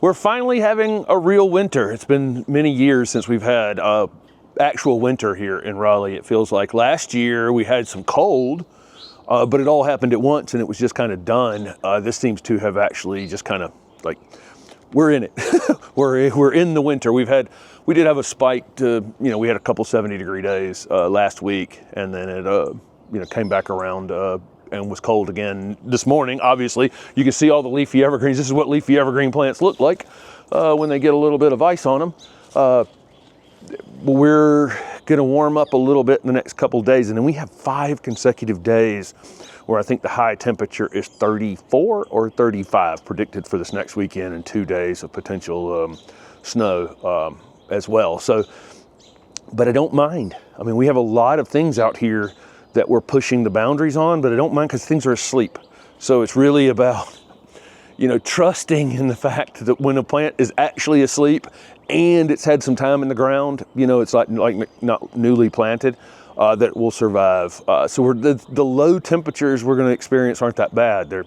we're finally having a real winter. It's been many years since we've had actual winter here in Raleigh. It feels like last year we had some cold, but it all happened at once and it was just kind of done. This seems to have actually just kind of like, we're in it. we're in the winter. We did have a spike to, we had a couple 70-degree days last week, and then it came back around and was cold again this morning. Obviously, you can see all the leafy evergreens. This is what leafy evergreen plants look like when they get a little bit of ice on them. We're going to warm up a little bit in the next couple of days, and then we have 5 consecutive days where I think the high temperature is 34 or 35 predicted for this next weekend, and 2 days of potential snow as well. So, but I don't mind. I mean, we have a lot of things out here that we're pushing the boundaries on, but I don't mind because things are asleep. So it's really about, trusting in the fact that when a plant is actually asleep and it's had some time in the ground, it's like not newly planted, that it will survive. So the low temperatures we're going to experience aren't that bad. They're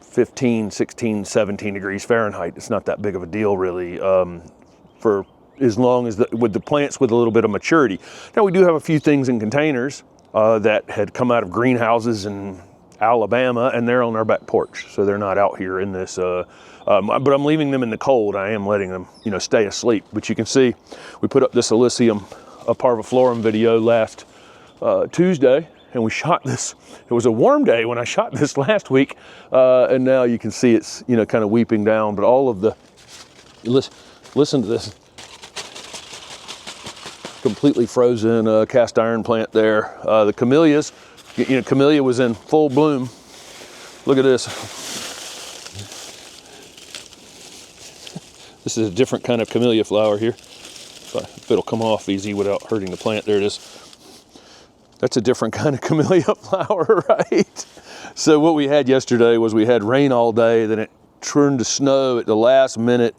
15, 16, 17 degrees Fahrenheit. It's not that big of a deal really, for as long as with the plants with a little bit of maturity. Now we do have a few things in containers that had come out of greenhouses in Alabama, and they're on our back porch, so they're not out here in this. But I'm leaving them in the cold. I am letting them, stay asleep. But you can see, we put up this Alyssium parviflorum video last Tuesday, and we shot this. It was a warm day when I shot this last week, and now you can see it's kind of weeping down. But all of the listen to this completely frozen cast iron plant there. The camellias. Camellia was in full bloom. Look at this. This is a different kind of camellia flower here. If it'll come off easy without hurting the plant, there it is. That's a different kind of camellia flower, right? So what we had yesterday was we had rain all day, then it turned to snow at the last minute,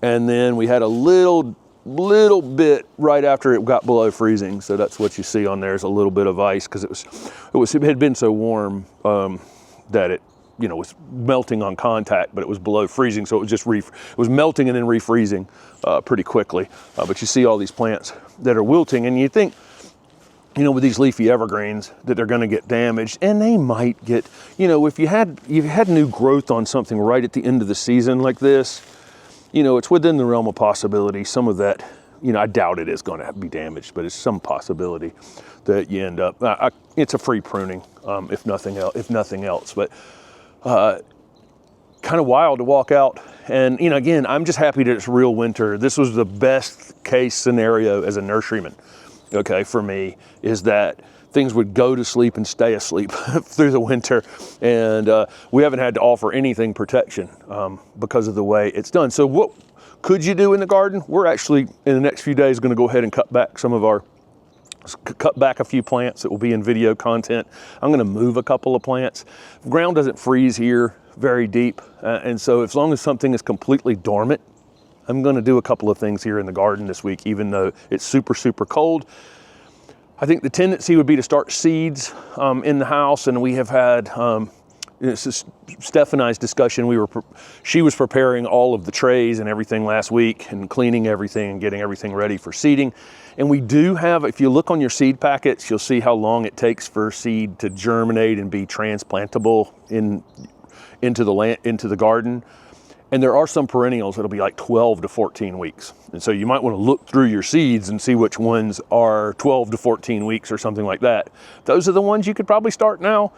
and then we had a little bit right after it got below freezing. So that's what you see on there is a little bit of ice, because it had been so warm that it was melting on contact, but it was below freezing, so it was just it was melting and then refreezing pretty quickly. But you see all these plants that are wilting, and you think with these leafy evergreens that they're going to get damaged, and they might get, if you had new growth on something right at the end of the season like this, it's within the realm of possibility. Some of that, I doubt it is going to be damaged, but it's some possibility that you end up. It's a free pruning, if nothing else. But kind of wild to walk out, and again, I'm just happy that it's real winter. This was the best case scenario as a nurseryman. Okay, for me, is that things would go to sleep and stay asleep through the winter, and we haven't had to offer anything protection because of the way it's done. So what could you do in the garden? We're actually in the next few days going to go ahead and cut back a few plants that will be in video content. I'm going to move a couple of plants. The ground doesn't freeze here very deep, and so as long as something is completely dormant, I'm going to do a couple of things here in the garden this week, even though it's super, super cold. I think the tendency would be to start seeds in the house, and we have had, this is Steph and I's discussion. She was preparing all of the trays and everything last week and cleaning everything and getting everything ready for seeding. And we do have, if you look on your seed packets, you'll see how long it takes for seed to germinate and be transplantable into the garden. And there are some perennials that'll be like 12 to 14 weeks. And so you might want to look through your seeds and see which ones are 12 to 14 weeks or something like that. Those are the ones you could probably start now.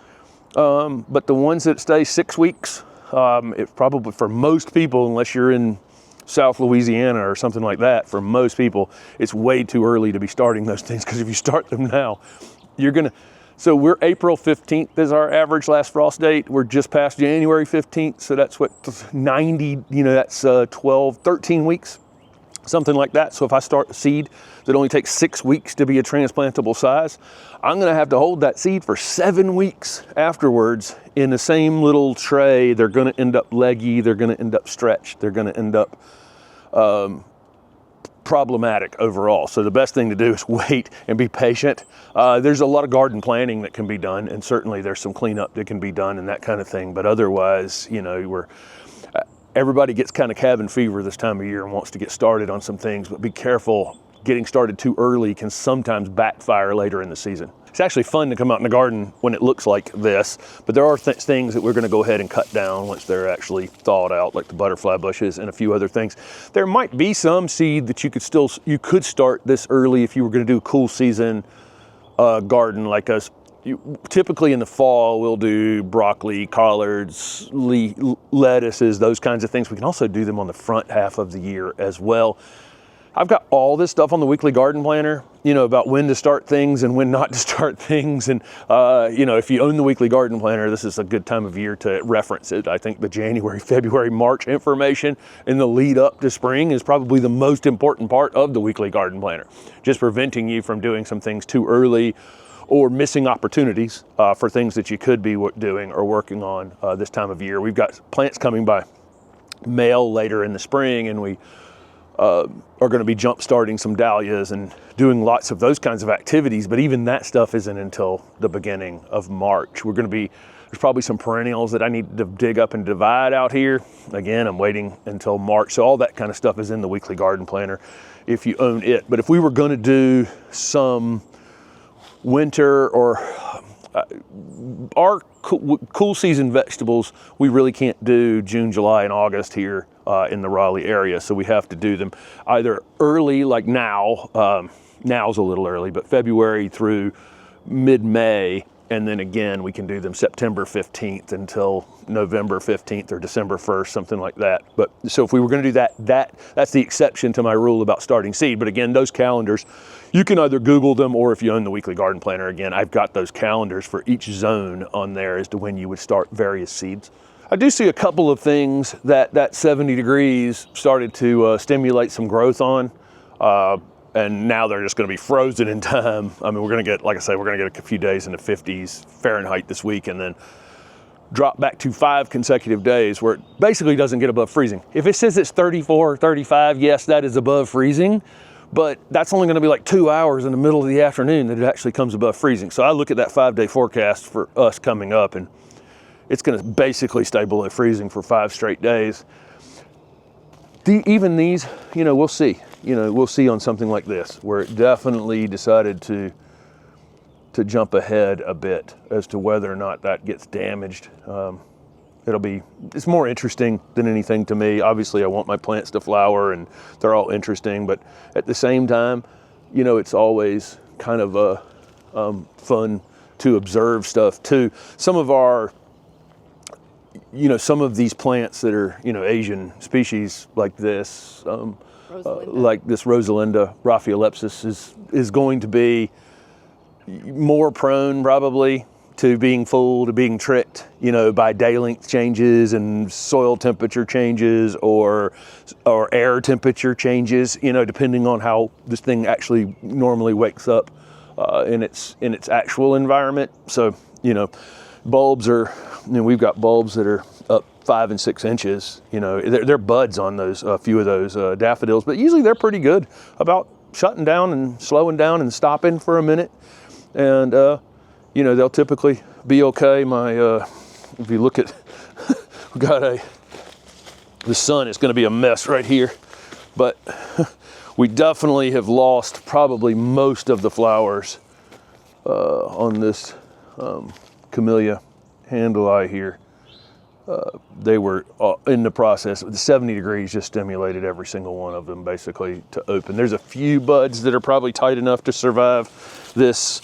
But the ones that stay 6 weeks, it's probably for most people, unless you're in South Louisiana or something like that, for most people, it's way too early to be starting those things, because if you start them now, so we're April 15th is our average last frost date. We're just past January 15th. So that's what 90, that's 12, 13 weeks, something like that. So if I start a seed that only takes 6 weeks to be a transplantable size, I'm going to have to hold that seed for 7 weeks afterwards in the same little tray. They're going to end up leggy. They're going to end up stretched. They're going to end up problematic overall. So the best thing to do is wait and be patient. There's a lot of garden planning that can be done, and certainly there's some cleanup that can be done and that kind of thing. But otherwise, everybody gets kind of cabin fever this time of year and wants to get started on some things, but be careful. Getting started too early can sometimes backfire later in the season. It's actually fun to come out in the garden when it looks like this, but there are things that we're going to go ahead and cut down once they're actually thawed out, like the butterfly bushes and a few other things. There might be some seed that you could start this early if you were going to do a cool season garden like us. Typically in the fall, we'll do broccoli, collards, lettuces, those kinds of things. We can also do them on the front half of the year as well. I've got all this stuff on the weekly garden planner, about when to start things and when not to start things. And, if you own the weekly garden planner, this is a good time of year to reference it. I think the January, February, March information in the lead up to spring is probably the most important part of the weekly garden planner, just preventing you from doing some things too early or missing opportunities for things that you could be doing or working on this time of year. We've got plants coming by mail later in the spring, and we are going to be jump starting some dahlias and doing lots of those kinds of activities, but even that stuff isn't until the beginning of March. There's probably some perennials that I need to dig up and divide out here. Again, I'm waiting until March. So all that kind of stuff is in the weekly garden planner if you own it. But if we were going to do some winter or our cool season vegetables, we really can't do June, July, and August here in the Raleigh area. So we have to do them either early, like now. Now's a little early, but February through mid-May. And then again, we can do them September 15th until November 15th or December 1st, something like that. But so if we were going to do that's the exception to my rule about starting seed. But again, those calendars, you can either Google them, or if you own the weekly garden planner, again, I've got those calendars for each zone on there as to when you would start various seeds. I do see a couple of things that 70 degrees started to stimulate some growth on. And now they're just going to be frozen in time. I mean, we're going to get, like I say, we're going to get a few days in the 50s Fahrenheit this week, and then drop back to 5 consecutive days where it basically doesn't get above freezing. If it says it's 34 or 35, yes, that is above freezing, but that's only going to be like 2 hours in the middle of the afternoon that it actually comes above freezing. So I look at that 5-day forecast for us coming up, and it's going to basically stay below freezing for 5 straight days. Even these, we'll see. We'll see on something like this, where it definitely decided to jump ahead a bit as to whether or not that gets damaged. It's more interesting than anything to me. Obviously, I want my plants to flower, and they're all interesting, but at the same time, it's always kind of fun to observe stuff too. Some of our some of these plants that are, Asian species like this, like this Rosalinda Raphaelepsis is going to be more prone probably to being fooled, to being tricked, by day length changes and soil temperature changes or air temperature changes, depending on how this thing actually normally wakes up in its actual environment. So, bulbs are, we've got bulbs that are up 5 and 6 inches. They're buds on those, a few of those daffodils, but usually they're pretty good about shutting down and slowing down and stopping for a minute. And, they'll typically be okay. If you look at, we got the sun is going to be a mess right here, but we definitely have lost probably most of the flowers on this Camellia handlei here. They were in the process. The 70 degrees just stimulated every single one of them basically to open. There's a few buds that are probably tight enough to survive this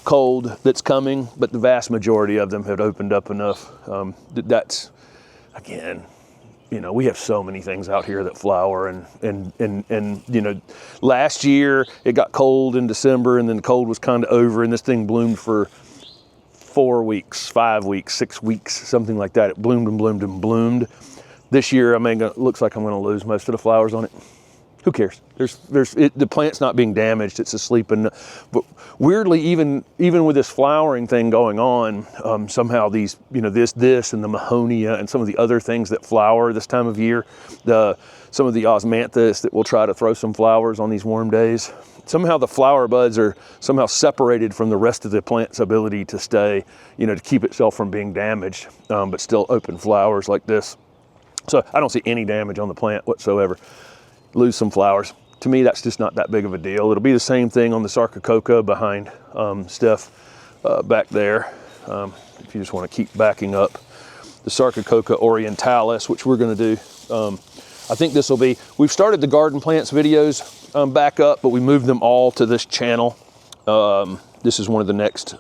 cold that's coming, but the vast majority of them have opened up enough. That's, again, we have so many things out here that flower, and last year it got cold in December, and then the cold was kind of over, and this thing bloomed for 4 weeks, 5 weeks, 6 weeks, something like that. It bloomed and bloomed and bloomed. This year, it looks like I'm going to lose most of the flowers on it. Who cares? The plant's not being damaged. It's asleep. But weirdly, even with this flowering thing going on, somehow these, this and the Mahonia and some of the other things that flower this time of year, some of the osmanthus that will try to throw some flowers on these warm days, somehow the flower buds are somehow separated from the rest of the plant's ability to stay, to keep itself from being damaged, but still open flowers like this. So I don't see any damage on the plant whatsoever. Lose some flowers. To me, that's just not that big of a deal. It'll be the same thing on the Sarcococca behind Steph back there. If you just want to keep backing up. The Sarcococca orientalis, which we're going to do. I think this will be, we've started the garden plants videos back up, but we moved them all to this channel. This is one of the next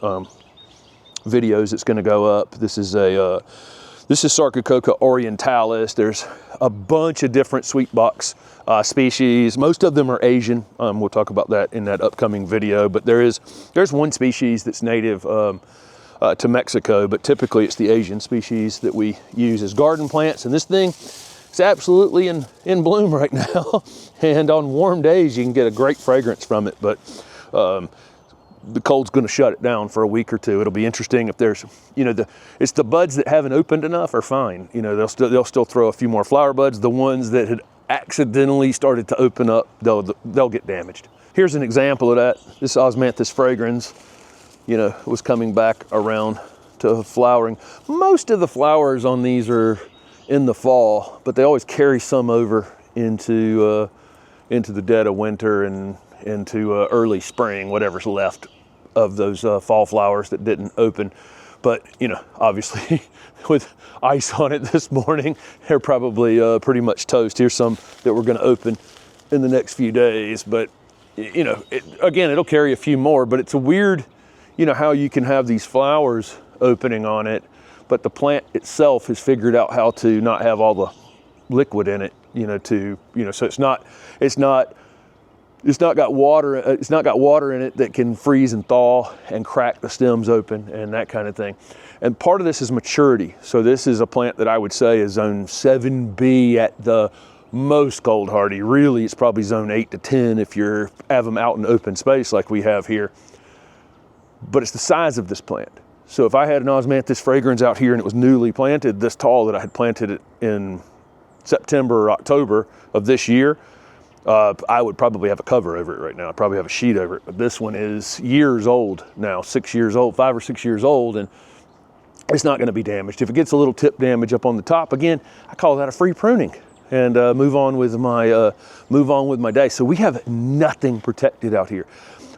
videos that's going to go up. This is Sarcococca orientalis. There's a bunch of different sweet box species. Most of them are Asian. We'll talk about that in that upcoming video, but there's one species that's native to Mexico, but typically it's the Asian species that we use as garden plants. And this thing is absolutely in bloom right now. And on warm days, you can get a great fragrance from it, but the cold's going to shut it down for a week or two. It'll be interesting if there's, you know, it's the buds that haven't opened enough are fine. You know, they'll still throw a few more flower buds. The ones that had accidentally started to open up, they'll get damaged. Here's an example of that. This Osmanthus fragrans, you know, was coming back around to flowering. Most of the flowers on these are in the fall, but they always carry some over into the dead of winter and into early spring, whatever's left of those fall flowers that didn't open. But, you know, obviously with ice on it this morning, they're probably pretty much toast. Here's some that we're going to open in the next few days. But, you know, again, it'll carry a few more, but it's a weird, you know, how you can have these flowers opening on it, but the plant itself has figured out how to not have all the liquid in it, you know, so it's not got water in it that can freeze and thaw and crack the stems open and that kind of thing. And part of this is maturity. So this is a plant that I would say is zone 7B at the most cold hardy. Really, it's probably zone 8 to 10 if you have them out in open space like we have here. But it's the size of this plant. So if I had an Osmanthus fragrans out here and it was newly planted, this tall that I had planted it in September or October of this year, I would probably have a cover over it right now. I'd probably have a sheet over it. But this one is years old now, 6 years old, 5 or 6 years old, and it's not going to be damaged. If it gets a little tip damage up on the top, again, I call that a free pruning and move on with my day. So we have nothing protected out here.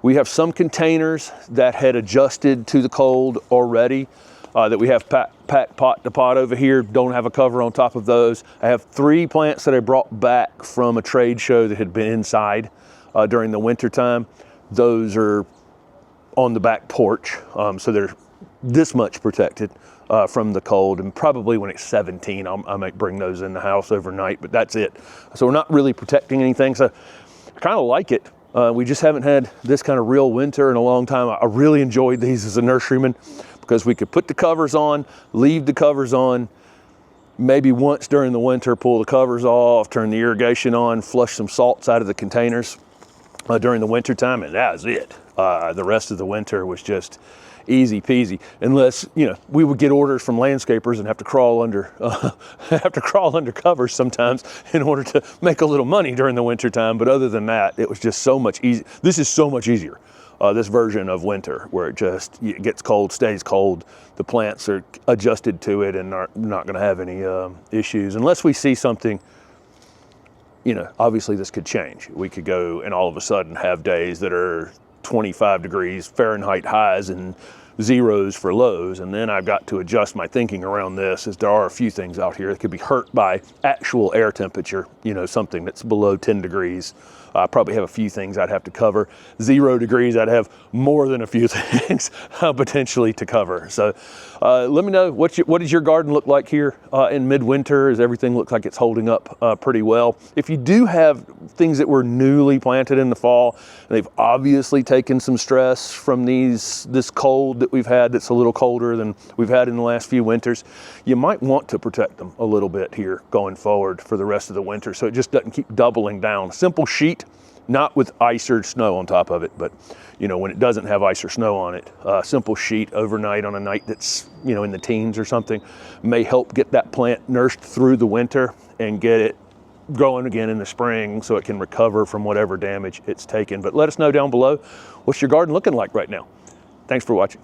We have some containers that had adjusted to the cold already that we have packed pot to pot over here. Don't have a cover on top of those. I have 3 plants that I brought back from a trade show that had been inside during the winter time. Those are on the back porch, so they're this much protected from the cold. And probably when it's 17, I might bring those in the house overnight, but that's it. So we're not really protecting anything. So I kind of like it. We just haven't had this kind of real winter in a long time. I really enjoyed these as a nurseryman because we could put the covers on, leave the covers on, maybe once during the winter, pull the covers off, turn the irrigation on, flush some salts out of the containers during the winter time, and that was it. The rest of the winter was just easy peasy, unless, you know, we would get orders from landscapers and have to crawl under covers sometimes in order to make a little money during the winter time. But other than that, it was just so much easier. This is so much easier, this version of winter, where it gets cold, stays cold. The plants are adjusted to it and are not going to have any issues unless we see something. You know, obviously this could change. We could go and all of a sudden have days that are 25 degrees Fahrenheit highs and zeros for lows, and then I've got to adjust my thinking around this, as there are a few things out here that could be hurt by actual air temperature, you know, something that's below 10 degrees. I probably have a few things I'd have to cover. 0 degrees, I'd have more than a few things potentially to cover. So let me know, what does your garden look like here in midwinter? Does everything look like it's holding up pretty well? If you do have things that were newly planted in the fall, and they've obviously taken some stress from this cold that we've had that's a little colder than we've had in the last few winters, you might want to protect them a little bit here going forward for the rest of the winter so it just doesn't keep doubling down. Simple sheet, not with ice or snow on top of it, but you know, when it doesn't have ice or snow on it, simple sheet overnight on a night that's, you know, in the teens or something may help get that plant nursed through the winter and get it growing again in the spring so it can recover from whatever damage it's taken. But let us know down below, what's your garden looking like right now? Thanks for watching.